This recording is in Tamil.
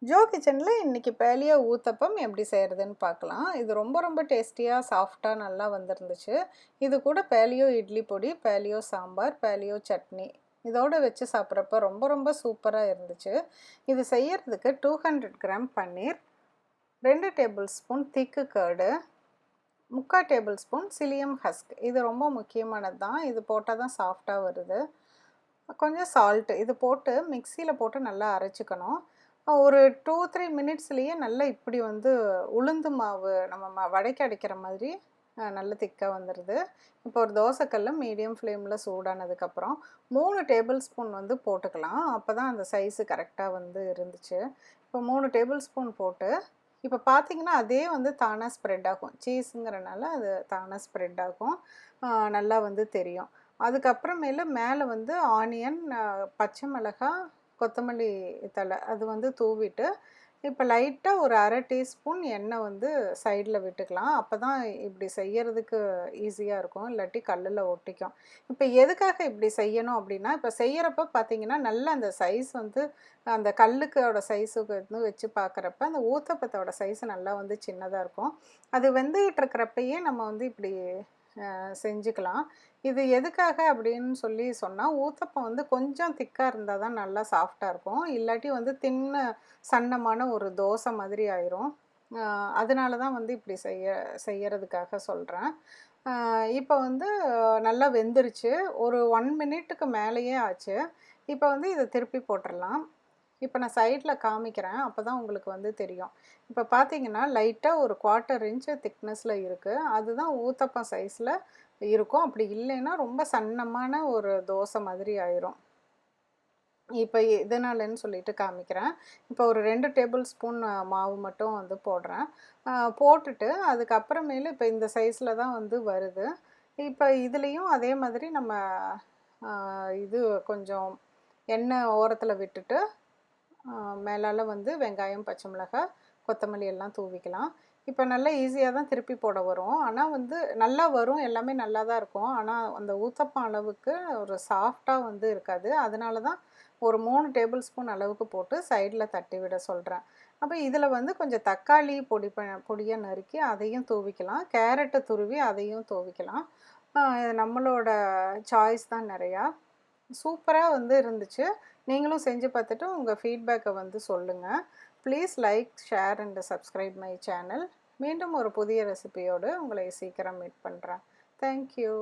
ஜோ கிச்சனில் இன்றைக்கி பேலியோ ஊத்தப்பம் எப்படி செய்கிறதுன்னு பார்க்கலாம். இது ரொம்ப டேஸ்டியாக சாஃப்டாக நல்லா வந்திருந்துச்சு. இது கூட பேலியோ இட்லி பொடி, பேலியோ சாம்பார், பேலியோ சட்னி இதோடு வச்சு சாப்பிட்றப்ப ரொம்ப சூப்பராக இருந்துச்சு. இது செய்யறதுக்கு 200 கிராம் பன்னீர், 2 டேபிள் ஸ்பூன் திக்கு கர்டு, 3/4 டேபிள் ஸ்பூன் சிலியம் ஹஸ்க். இது ரொம்ப முக்கியமானது தான். இது போட்டால் தான் சாஃப்டாக வருது. கொஞ்சம் சால்ட்டு இது போட்டு மிக்சியில் போட்டு நல்லா அரைச்சிக்கணும். ஒரு 2-3 மினிட்ஸ்லேயே நல்லா இப்படி வந்து உளுந்து மாவு நம்ம வடைக்கு அடைக்கிற மாதிரி நல்ல திக்காக வந்துடுது. இப்போ ஒரு தோசைக்கல்ல மீடியம் ஃப்ளேமில் சூடானதுக்கப்புறம் 3 டேபிள் ஸ்பூன் வந்து போட்டுக்கலாம். அப்போ தான் அந்த சைஸு கரெக்டாக வந்து இருந்துச்சு. இப்போ 3 டேபிள் ஸ்பூன் போட்டு இப்போ பார்த்தீங்கன்னா அதே வந்து தானாக ஸ்ப்ரெட் ஆகும். சீஸுங்கிறனால அது தானாக ஸ்ப்ரெட் ஆகும். நல்லா வந்து தெரியும். அதுக்கப்புறமேல மேலே வந்து ஆனியன், பச்சை மிளகாய், கொத்தமல்லி தழை அது வந்து தூவிட்டு இப்போ லைட்டாக ஒரு 1/2 டீஸ்பூன் எண்ணெய் வந்து சைடில் விட்டுக்கலாம். அப்போ தான் இப்படி செய்யறதுக்கு ஈஸியாக இருக்கும். இல்லாட்டி கல்லில் ஒட்டிக்கும். இப்போ எதுக்காக இப்படி செய்யணும் அப்படின்னா, இப்போ செய்கிறப்ப பார்த்தீங்கன்னா நல்லா அந்த சைஸ் வந்து அந்த கல்லுக்கோட சைஸுக்கு வந்து வச்சு பார்க்குறப்ப அந்த ஊத்தப்பத்தோட சைஸ் நல்லா வந்து சின்னதாக இருக்கும். அது வெந்துகிட்டு இருக்கிறப்பயே நம்ம வந்து இப்படி செஞ்சுக்கலாம். இது எதுக்காக அப்படின்னு சொல்லி சொன்னால், ஊத்தப்பம் வந்து கொஞ்சம் திக்காக இருந்தால் தான் நல்லா சாஃப்டாக இருக்கும். இல்லாட்டி வந்து சன்னமான ஒரு தோசை மாதிரி ஆயிரும். அதனால தான் வந்து இப்படி செய்யறதுக்காக சொல்கிறேன். இப்போ வந்து நல்லா வெந்துருச்சு. ஒரு 1 மினிட்டுக்கு மேலேயே ஆச்சு. இப்போ வந்து இதை திருப்பி போட்டுடலாம். இப்போ நான் சைடில் காமிக்கிறேன். அப்போ தான் உங்களுக்கு வந்து தெரியும். இப்போ பார்த்தீங்கன்னா லைட்டாக ஒரு 1/4 இன்ச்சு திக்னஸில் இருக்குது. அதுதான் ஊத்தப்பம் சைஸில் இருக்கும். அப்படி இல்லைன்னா ரொம்ப சன்னமான ஒரு தோசை மாதிரி ஆயிரும். இப்போ எதனாலன்னு சொல்லிட்டு காமிக்கிறேன். இப்போ ஒரு 2 டேபிள் ஸ்பூன் மாவு மட்டும் வந்து போடுறேன். போட்டுட்டு அதுக்கப்புறமேலு இப்போ இந்த சைஸில் தான் வந்து வருது. இப்போ இதுலேயும் அதே மாதிரி நம்ம இது கொஞ்சம் எண்ணெய் ஓரத்தில் விட்டுட்டு மேலால் வந்து வெங்காயம், பச்சை மிளகாய், கொத்தமல்லி எல்லாம் தூவிக்கலாம். இப்போ நல்லா ஈஸியாக தான் திருப்பி போட வரும். ஆனால் வந்து நல்லா வரும், எல்லாமே நல்லா தான் இருக்கும். ஆனால் அந்த ஊத்தப்பம் அளவுக்கு ஒரு சாஃப்டாக வந்து இருக்காது. அதனால தான் ஒரு 3 டேபிள் ஸ்பூன் அளவுக்கு போட்டு சைடில் தட்டி விட சொல்கிறேன். அப்போ இதில் வந்து கொஞ்சம் தக்காளி பொடியாக நறுக்கி அதையும் தூவிக்கலாம். கேரட்டை துருவி அதையும் தூவிக்கலாம். நம்மளோட சாய்ஸ் தான் நிறையா. சூப்பராக வந்து இருந்துச்சு. நீங்களும் செஞ்சு பார்த்துட்டு உங்கள் ஃபீட்பேக்கை வந்து சொல்லுங்கள். Please like, share and subscribe my channel. மீண்டும் ஒரு புதிய ரெசிபியோடு உங்களை சீக்கிரம் மீட் பண்ணுறேன். தேங்க்யூ.